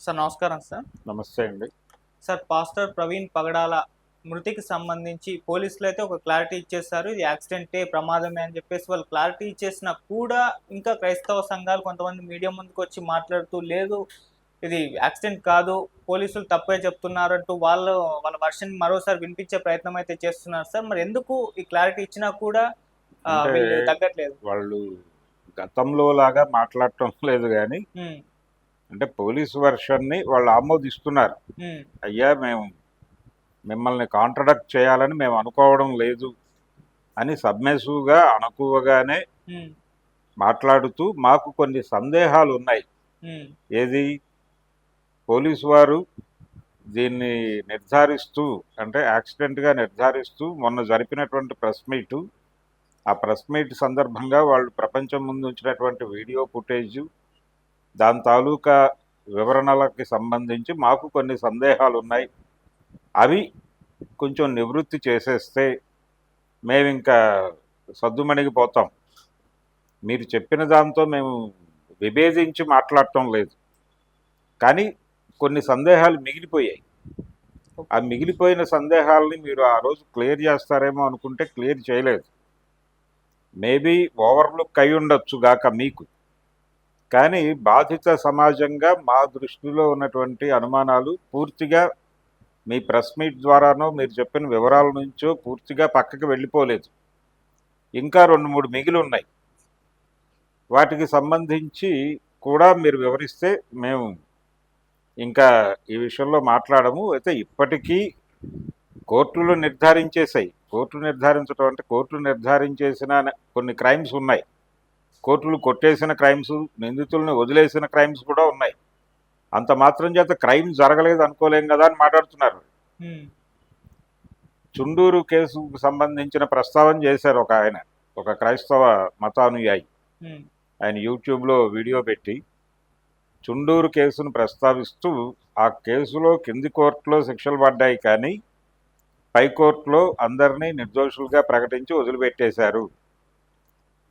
Sir నమస్కారం sir. నమస్తే అండి. సార్ పాస్టర్ ప్రవీణ్ పగడాల మృతికి సంబంధించి పోలీసులు అయితే ఒక క్లారిటీ ఇచ్చేసారు. ఇది యాక్సిడెంటే, ప్రమాదమే అని చెప్పేసి వాళ్ళు క్లారిటీ ఇచ్చేసినా కూడా ఇంకా క్రైస్తవ సంఘాలు కొంతమంది మీడియా ముందుకొచ్చి మాట్లాడుతూ లేదు ఇది యాక్సిడెంట్ కాదు, పోలీసులు తప్పే చెప్తున్నారంటూ వాళ్ళ వర్షన్ మరోసారి వినిపించే ప్రయత్నం అయితే చేస్తున్నారు సార్. మరి ఎందుకు ఈ క్లారిటీ ఇచ్చినా కూడా అంటే వీళ్ళు తగ్గట్లేదు? వాళ్ళు గతంలో లాగా మాట్లాడటం లేదు గానీ, హ్మ్. అంటే పోలీసు వెర్షన్‌ని వాళ్ళు ఆమోదిస్తున్నారు. హ్మ్. అయ్యా మేము మిమ్మల్ని కాంట్రడిక్ట్ చేయాలని మేము అనుకోవడం లేదు అని సబ్మిసివ్‌గా అణకువగానే హ్మ్. మాట్లాడుతూ మాకు కొన్ని సందేహాలున్నాయి. హ్మ్. ఏది? పోలీసు వారు దీన్ని నిర్ధారిస్తూ అంటే యాక్సిడెంట్‌గా నిర్ధారిస్తూ మొన్న జరిపినటువంటి ఆ ప్రెస్ మీట్ సందర్భంగా వాళ్ళు ప్రపంచం ముందు ఉంచినటువంటి వీడియో ఫుటేజు, దాని తాలూకా వివరణలకి సంబంధించి మాకు కొన్ని సందేహాలున్నాయి. అవి కొంచెం నివృత్తి చేసేస్తే మేమింకా సద్దుమణిగిపోతాం. మీరు చెప్పిన దాంతో మేము విభేదించి మాట్లాడటం లేదు. కానీ కొన్ని సందేహాలు మిగిలిపోయాయి. ఆ మిగిలిపోయిన సందేహాలని మీరు ఆ రోజు క్లియర్ చేస్తారేమో అనుకుంటే క్లియర్ చేయలేదు. మేబీ ఓవర్లుక్ అయి ఉండొచ్చు గాక మీకు. కానీ బాధిత సమాజంగా మా దృష్టిలో ఉన్నటువంటి అనుమానాలు పూర్తిగా మీ ప్రెస్ మీట్ ద్వారానో మీరు చెప్పిన వివరాల నుంచో పూర్తిగా పక్కకి వెళ్ళిపోలేదు. ఇంకా 2, 3 మిగిలి ఉన్నాయి. వాటికి సంబంధించి కూడా మీరు వివరిస్తే మేము ఇంకా ఈ విషయంలో మాట్లాడము. అయితే ఇప్పటికీ కోర్టులు నిర్ధారించేసాయి. కోర్టు నిర్ధారించేసిన కొన్ని క్రైమ్స్ ఉన్నాయి. కోర్టులు కొట్టేసిన క్రైమ్స్, నిందితుల్ని వదిలేసిన క్రైమ్స్ కూడా ఉన్నాయి. అంత మాత్రం చేత క్రైమ్ జరగలేదు అనుకోలేం కదా అని మాట్లాడుతున్నారు. చుండూరు కేసుకు సంబంధించిన ప్రస్తావన చేశారు ఒక క్రైస్తవ మతానుయాయి. ఆయన యూట్యూబ్లో వీడియో పెట్టి చుండూరు కేసును ప్రస్తావిస్తూ ఆ కేసులో కింది కోర్టులో శిక్షలు పడ్డాయి, కానీ పై కోర్టులో అందరినీ నిర్దోషులుగా ప్రకటించి వదిలిపెట్టేశారు.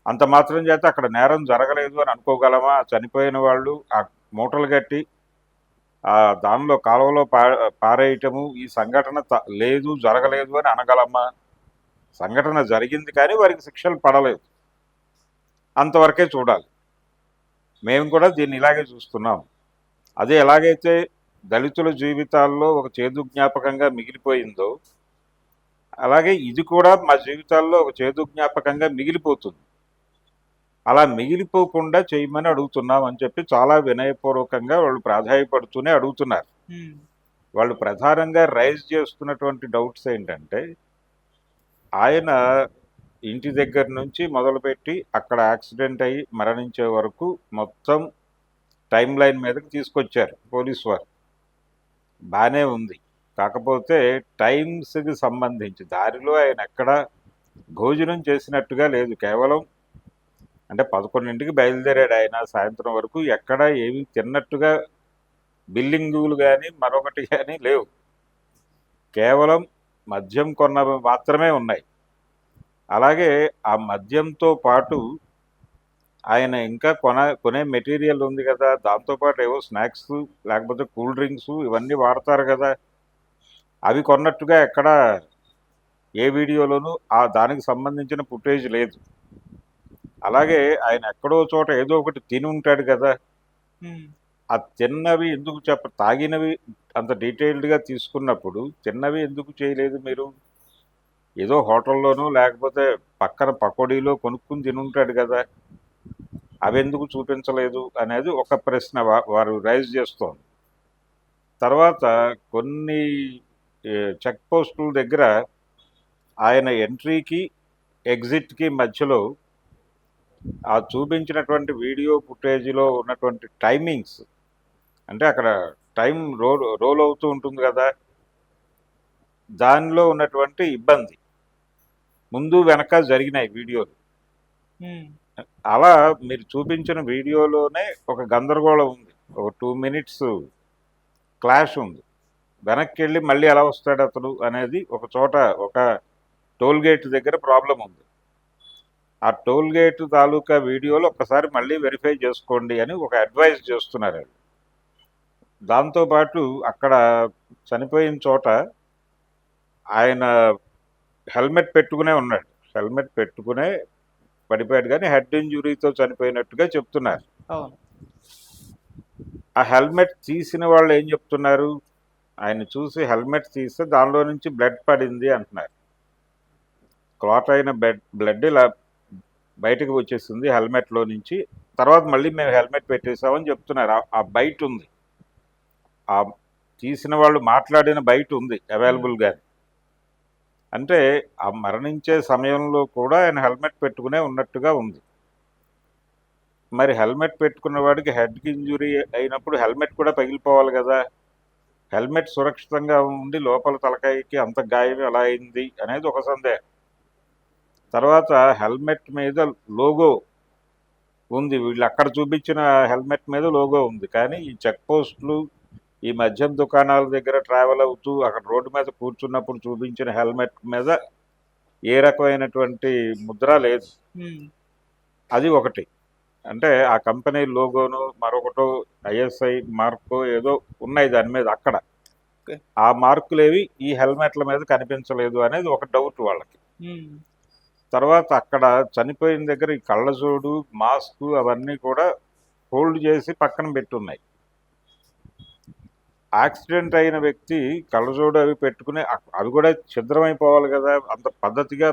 అంత మాత్రం చేత అక్కడ నేరం జరగలేదు అని అనుకోగలమా? చనిపోయిన వాళ్ళు ఆ మూటలు కట్టి దానిలో కాలువలో పారేయటము, ఈ సంఘటన లేదు, జరగలేదు అని అనగలమా? సంఘటన జరిగింది కానీ వారికి శిక్షలు పడలేదు. అంతవరకే చూడాలి. మేము కూడా దీన్ని ఇలాగే చూస్తున్నాం. అదే ఎలాగైతే దళితుల జీవితాల్లో ఒక చేదు జ్ఞాపకంగా మిగిలిపోయిందో, అలాగే ఇది కూడా మా జీవితాల్లో ఒక చేదు జ్ఞాపకంగా మిగిలిపోతుంది. అలా మిగిలిపోకుండా చేయమని అడుగుతున్నాం అని చెప్పి చాలా వినయపూర్వకంగా వాళ్ళు ప్రాధాయపడుతూనే అడుగుతున్నారు. వాళ్ళు ప్రధానంగా రైజ్ చేస్తున్నటువంటి డౌట్స్ ఏంటంటే, ఆయన ఇంటి దగ్గర నుంచి మొదలుపెట్టి అక్కడ యాక్సిడెంట్ అయ్యి మరణించే వరకు మొత్తం టైం లైన్ మీదకి తీసుకొచ్చారు పోలీసు వారు. బాగానే ఉంది. కాకపోతే టైమ్స్కి సంబంధించి దారిలో ఆయన ఎక్కడ భోజనం చేసినట్టుగా లేదు. కేవలం అంటే 11ంటికి బయలుదేరాడు ఆయన. సాయంత్రం వరకు ఎక్కడ ఏమి తిన్నట్టుగా బిల్డింగులు కానీ మరొకటి కానీ లేవు. కేవలం మద్యం కొన్నవి మాత్రమే ఉన్నాయి. అలాగే ఆ మద్యంతో పాటు ఆయన ఇంకా కొనే మెటీరియల్ ఉంది కదా, దాంతోపాటు ఏవో స్నాక్స్ లేకపోతే కూల్ డ్రింక్స్ ఇవన్నీ వాడతారు కదా, అవి కొన్నట్టుగా ఎక్కడ ఏ వీడియోలోనూ దానికి సంబంధించిన ఫుటేజ్ లేదు. అలాగే ఆయన ఎక్కడో చోట ఏదో ఒకటి తిని ఉంటాడు కదా, ఆ తిన్నవి ఎందుకు తాగినవి అంత డీటెయిల్డ్గా తీసుకున్నప్పుడు తిన్నవి ఎందుకు చేయలేదు మీరు? ఏదో హోటల్లోనూ లేకపోతే పక్కన పకోడీలో కొనుక్కుని తినుంటాడు కదా, అవి ఎందుకు చూపించలేదు అనేది ఒక ప్రశ్న వారు రైజ్ చేస్తోంది. తర్వాత కొన్ని చెక్ పోస్టుల దగ్గర ఆయన ఎంట్రీకి ఎగ్జిట్కి మధ్యలో ఆ చూపించినటువంటి వీడియో ఫుటేజ్లో ఉన్నటువంటి టైమింగ్స్, అంటే అక్కడ టైం రోల్ అవుతూ ఉంటుంది కదా, దానిలో ఉన్నటువంటి ఇబ్బంది ముందు వెనక జరిగినాయి వీడియోలు. అలా మీరు చూపించిన వీడియోలోనే ఒక గందరగోళం ఉంది. ఒక 2 minutes క్లాష్ ఉంది. వెనక్కి వెళ్ళి మళ్ళీ ఎలా వస్తాడు అతను అనేది ఒక చోట ఒక టోల్ గేట్ దగ్గర ప్రాబ్లం ఉంది. ఆ టోల్ గేట్ తాలూకా వీడియోలు ఒక్కసారి మళ్ళీ వెరిఫై చేసుకోండి అని ఒక అడ్వైజ్ చేస్తున్నారు. దాంతోపాటు అక్కడ చనిపోయిన చోట ఆయన హెల్మెట్ పెట్టుకునే ఉన్నాడు. హెల్మెట్ పెట్టుకునే పడిపోయాడు, కానీ హెడ్ ఇంజురీతో చనిపోయినట్టుగా చెప్తున్నారు. అవును. ఆ హెల్మెట్ తీసిన వాళ్ళు ఏం చెప్తున్నారు? ఆయన చూసి హెల్మెట్ తీస్తే దానిలో నుంచి బ్లడ్ పడింది అంటున్నారు. క్లాట్ అయిన బ్లడ్ ఇలా బయటకు వచ్చేసింది హెల్మెట్లో నుంచి. తర్వాత మళ్ళీ మేము హెల్మెట్ పెట్టేసామని చెప్తున్నారు. ఆ బయట ఉంది, ఆ తీసిన వాళ్ళు మాట్లాడిన బయట ఉంది అవైలబుల్గా. అంటే ఆ మరణించే సమయంలో కూడా ఆయన హెల్మెట్ పెట్టుకునే ఉన్నట్టుగా ఉంది. మరి హెల్మెట్ పెట్టుకున్న వాడికి హెడ్కి ఇంజురీ అయినప్పుడు హెల్మెట్ కూడా పగిలిపోవాలి కదా. హెల్మెట్ సురక్షితంగా ఉండి లోపల తలకాయకి అంత గాయం ఎలా అయింది అనేది ఒక సందేహం. తర్వాత హెల్మెట్ మీద లోగో ఉంది, వీళ్ళు అక్కడ చూపించిన హెల్మెట్ మీద లోగో ఉంది, కానీ ఈ చెక్ పోస్టులు, ఈ మద్యం దుకాణాల దగ్గర ట్రావెల్ అవుతూ అక్కడ రోడ్డు మీద కూర్చున్నప్పుడు చూపించిన హెల్మెట్ మీద ఏ రకమైనటువంటి ముద్ర లేదు. అది ఒకటి. అంటే ఆ కంపెనీ లోగోను మరొకటో ఐఎస్ఐ మార్కో ఏదో ఉన్నాయి దాని మీద. అక్కడ ఆ మార్కులేవి ఈ హెల్మెట్ల మీద కనిపించలేదు అనేది ఒక డౌట్ వాళ్ళకి. తర్వాత అక్కడ చనిపోయిన దగ్గర ఈ కళ్ళజోడు, మాస్క్ అవన్నీ కూడా హోల్డ్ చేసి పక్కన పెట్టున్నాయి. యాక్సిడెంట్ అయిన వ్యక్తి కళ్ళజోడు అవి పెట్టుకుని అవి కూడా ఛిద్రమైపోవాలి కదా, అంత పద్ధతిగా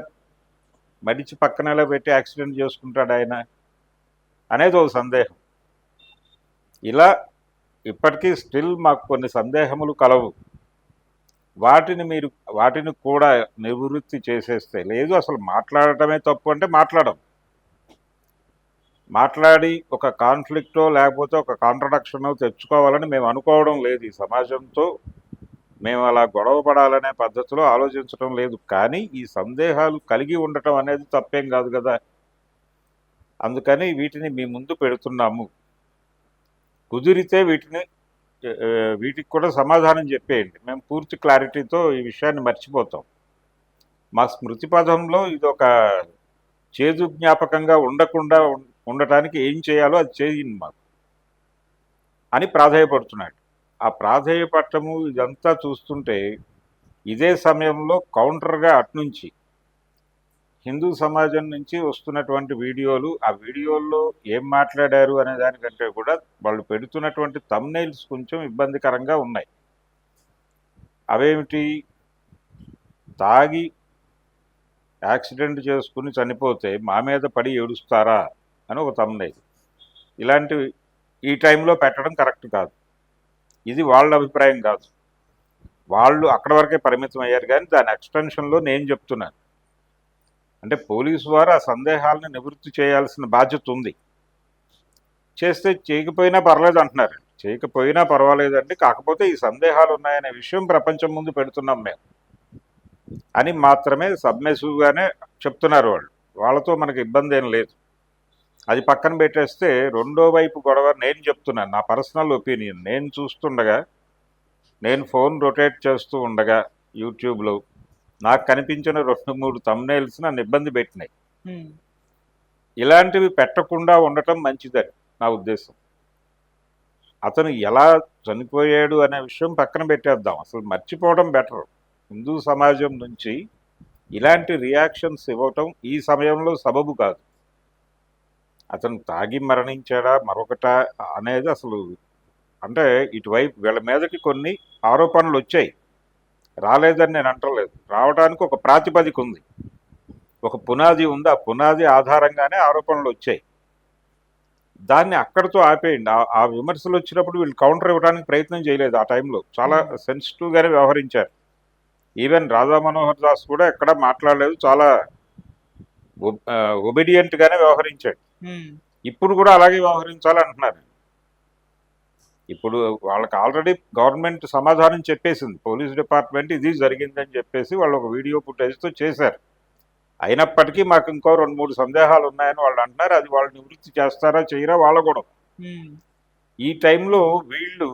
మడిచి పక్కన ఎలా పెట్టి యాక్సిడెంట్ చేసుకుంటాడు ఆయన అనేది ఒక సందేహం. ఇలా ఇప్పటికీ స్టిల్ మాకు కొన్ని సందేహములు కలవు. వాటిని కూడా నివృత్తి చేసేస్తే, లేదు అసలు మాట్లాడటమే తప్పు అంటే మాట్లాడి ఒక కాన్ఫ్లిక్టో లేకపోతే ఒక కాంట్రడక్షనో తెచ్చుకోవాలని మేము అనుకోవడం లేదు. ఈ సమాజంతో మేము అలా గొడవ పడాలనే పద్ధతిలో ఆలోచించడం లేదు. కానీ ఈ సందేహాలు కలిగి ఉండటం అనేది తప్పేం కాదు కదా. అందుకని వీటిని మీ ముందు పెడుతున్నాము. కుదిరితే వీటికి కూడా సమాధానం చెప్పేయండి. మేము పూర్తి క్లారిటీతో ఈ విషయాన్ని మర్చిపోతాం. మా స్మృతి పథంలో ఇది ఒక చేదు జ్ఞాపకంగా ఉండటానికి ఏం చేయాలో అది చేయండి మాకు అని ప్రాధేయపడుతున్నాడు. ఆ ప్రాధేయపడటము ఇదంతా చూస్తుంటే ఇదే సమయంలో కౌంటర్గా అట్నుంచి హిందూ సమాజం నుంచి వస్తున్నటువంటి వీడియోలు, ఆ వీడియోల్లో ఏం మాట్లాడారు అనే దానికంటే కూడా వాళ్ళు పెడుతున్నటువంటి థంబ్నెయిల్స్ కొంచెం ఇబ్బందికరంగా ఉన్నాయి. అవేమిటి? తాగి యాక్సిడెంట్ చేసుకుని చనిపోతే మా మీద పడి ఏడుస్తారా అని ఒక థంబ్నెయిల్. ఇలాంటివి ఈ టైంలో పెట్టడం కరెక్ట్ కాదు. ఇది వాళ్ళ అభిప్రాయం కాదు. వాళ్ళు అక్కడ వరకే పరిమితం అయ్యారు, కానీ దాని ఎక్స్టెన్షన్లో నేను చెప్తున్నాను. అంటే పోలీసు వారు ఆ సందేహాలను నివృత్తి చేయాల్సిన బాధ్యత ఉంది. చేస్తే చేయకపోయినా పర్లేదు అంటున్నారు. చేయకపోయినా పర్వాలేదండి, కాకపోతే ఈ సందేహాలు ఉన్నాయనే విషయం ప్రపంచం ముందు పెడుతున్నాం మేము అని మాత్రమే సబ్మెసివ్గానే చెప్తున్నారు వాళ్ళు. వాళ్ళతో మనకి ఇబ్బంది ఏం లేదు. అది పక్కన పెట్టేస్తే రెండో వైపు గొడవ నేను చెప్తున్నాను, నా పర్సనల్ ఒపీనియన్. నేను చూస్తుండగా, నేను ఫోన్ రొటేట్ చేస్తూ ఉండగా యూట్యూబ్లో నాకు కనిపించిన 2-3 థంబ్నెయిల్స్ నన్ను ఇబ్బంది పెట్టినాయి. ఇలాంటివి పెట్టకుండా ఉండటం మంచిదని నా ఉద్దేశం. అతను ఎలా చనిపోయాడు అనే విషయం పక్కన పెట్టేద్దాం, అసలు మర్చిపోవడం బెటర్. హిందూ సమాజం నుంచి ఇలాంటి రియాక్షన్స్ ఇవ్వటం ఈ సమయంలో సబబు కాదు. అతను తాగి మరణించాడా మరొకట అనేది అసలు, అంటే ఇటువైపు వీళ్ళ మీదకి కొన్ని ఆరోపణలు వచ్చాయి, రాలేదని నేను అంటలేదు. రావడానికి ఒక ప్రాతిపదిక ఉంది, ఒక పునాది ఉంది. ఆ పునాది ఆధారంగానే ఆరోపణలు వచ్చాయి. దాన్ని అక్కడితో ఆపేయండి. ఆ విమర్శలు వచ్చినప్పుడు వీళ్ళు కౌంటర్ ఇవ్వడానికి ప్రయత్నం చేయలేదు. ఆ టైంలో చాలా సెన్సిటివ్గానే వ్యవహరించారు. ఈవెన్ రాధా మనోహర్ దాస్ కూడా ఎక్కడ మాట్లాడలేదు, చాలా ఒబీడియంట్గానే వ్యవహరించాడు. ఇప్పుడు కూడా అలాగే వ్యవహరించాలంటున్నారు. ఇప్పుడు వాళ్ళకి ఆల్రెడీ గవర్నమెంట్ సమాధానం చెప్పేసింది, పోలీస్ డిపార్ట్మెంట్ ఇది జరిగిందని చెప్పేసి వాళ్ళు ఒక వీడియో ఫుటేజ్తో చేశారు. అయినప్పటికీ మాకు ఇంకో 2-3 సందేహాలు ఉన్నాయని వాళ్ళు అంటున్నారు. అది వాళ్ళు నివృత్తి చేస్తారా చేయరా వాళ్ళ కూడా. ఈ టైంలో వీళ్ళు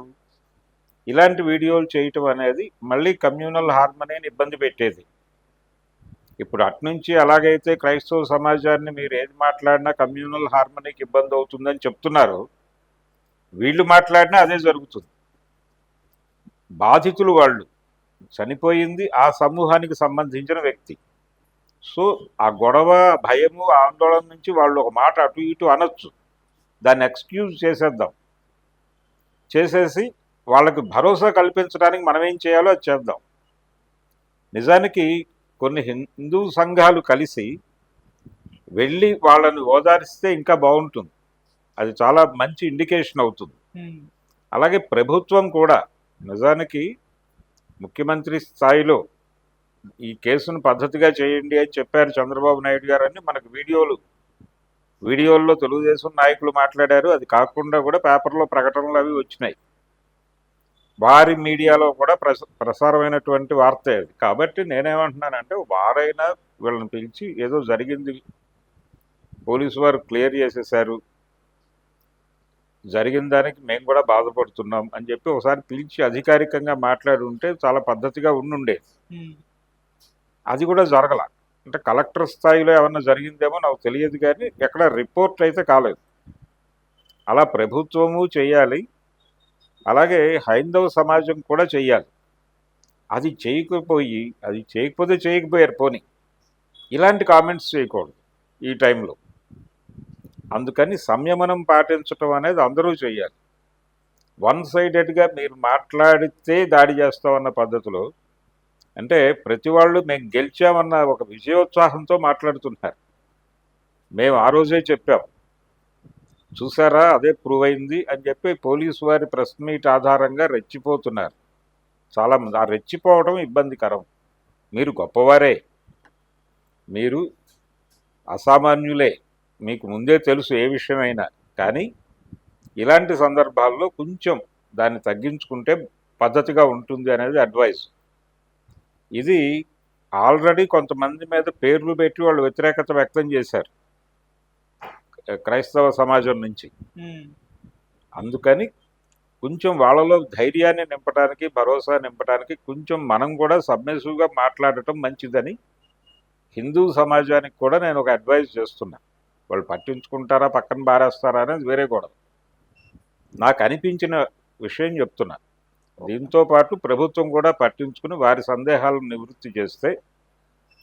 ఇలాంటి వీడియోలు చేయటం అనేది మళ్ళీ కమ్యూనల్ హార్మనీని ఇబ్బంది పెట్టేది. ఇప్పుడు అట్నుంచి అలాగైతే క్రైస్తవ సమాజాన్ని మీరు ఏది మాట్లాడినా కమ్యూనల్ హార్మనీకి ఇబ్బంది అవుతుందని చెప్తున్నారు, వీళ్ళు మాట్లాడినా అదే జరుగుతుంది. బాధితులు వాళ్ళు, చనిపోయింది ఆ సమూహానికి సంబంధించిన వ్యక్తి. సో ఆ గొడవ, భయము, ఆందోళన నుంచి వాళ్ళు ఒక మాట అటు ఇటు అనొచ్చు, దాన్ని ఎక్స్క్యూజ్ చేసేద్దాం, చేసేసి వాళ్ళకి భరోసా కల్పించడానికి మనం ఏం చేయాలో అది చేద్దాం. నిజానికి కొన్ని హిందూ సంఘాలు కలిసి వెళ్ళి వాళ్ళని ఓదారిస్తే ఇంకా బాగుంటుంది, అది చాలా మంచి ఇండికేషన్ అవుతుంది. అలాగే ప్రభుత్వం కూడా నిజానికి ముఖ్యమంత్రి స్థాయిలో ఈ కేసును పద్ధతిగా చేయండి అని చెప్పారు చంద్రబాబు నాయుడు గారు అని మనకు వీడియోల్లో తెలుగుదేశం నాయకులు మాట్లాడారు. అది కాకుండా కూడా పేపర్లో ప్రకటనలు అవి వచ్చినాయి, వారి మీడియాలో కూడా ప్రసారమైనటువంటి వార్త అది. కాబట్టి నేనేమంటున్నానంటే వారైనా వీళ్ళని పిలిచి ఏదో జరిగింది, పోలీసు వారు క్లియర్ చేసేసారు, జరిగిన దానికి మేము కూడా బాధపడుతున్నాం అని చెప్పి ఒకసారి పిలిచి అధికారికంగా మాట్లాడి ఉంటే చాలా పద్ధతిగా ఉండుండేది. అది కూడా జరగల. అంటే కలెక్టర్ స్థాయిలో ఏమన్నా జరిగిందేమో నాకు తెలియదు, కానీ ఎక్కడ రిపోర్ట్ అయితే కాలేదు. అలా ప్రభుత్వము చేయాలి, అలాగే హైందవ సమాజం కూడా చెయ్యాలి. అది చేయకపోతే చేయకపోయారు పోనీ, ఇలాంటి కామెంట్స్ చేయకూడదు ఈ టైంలో. అందుకని సంయమనం పాటించడం అనేది అందరూ చేయాలి. వన్ సైడెడ్గా మీరు మాట్లాడితే దాడి చేస్తామన్న పద్ధతిలో, అంటే ప్రతి వాళ్ళు మేము గెలిచామన్న ఒక విజయోత్సాహంతో మాట్లాడుతున్నారు. మేము ఆ రోజే చెప్పాం, చూసారా అదే ప్రూవ్ అయింది అని చెప్పి పోలీసు వారి ప్రెస్ మీట్ ఆధారంగా రెచ్చిపోతున్నారు చాలామంది. ఆ రెచ్చిపోవడం ఇబ్బందికరం. మీరు గొప్పవారే, మీరు అసామాన్యులే, మీకు ముందే తెలుసు ఏ విషయమైనా, కానీ ఇలాంటి సందర్భాల్లో కొంచెం దాన్ని తగ్గించుకుంటే పద్ధతిగా ఉంటుంది అనేది అడ్వైస్. ఇది ఆల్రెడీ కొంతమంది మీద పేర్లు పెట్టి వాళ్ళు వ్యతిరేకత వ్యక్తం చేశారు క్రైస్తవ సమాజం నుంచి. అందుకని కొంచెం వాళ్ళలో ధైర్యాన్ని నింపడానికి, భరోసా నింపడానికి కొంచెం మనం కూడా సబ్మిసివ్గా మాట్లాడటం మంచిదని హిందూ సమాజానికి కూడా నేను ఒక అడ్వైజ్ చేస్తున్నా. వాళ్ళు పట్టించుకుంటారా పక్కన బారేస్తారా అనేది వేరే గొడవ. నాకు అనిపించిన విషయం చెప్తున్నా. దీంతో పాటు ప్రభుత్వం కూడా పట్టించుకుని వారి సందేహాలను నివృత్తి చేస్తే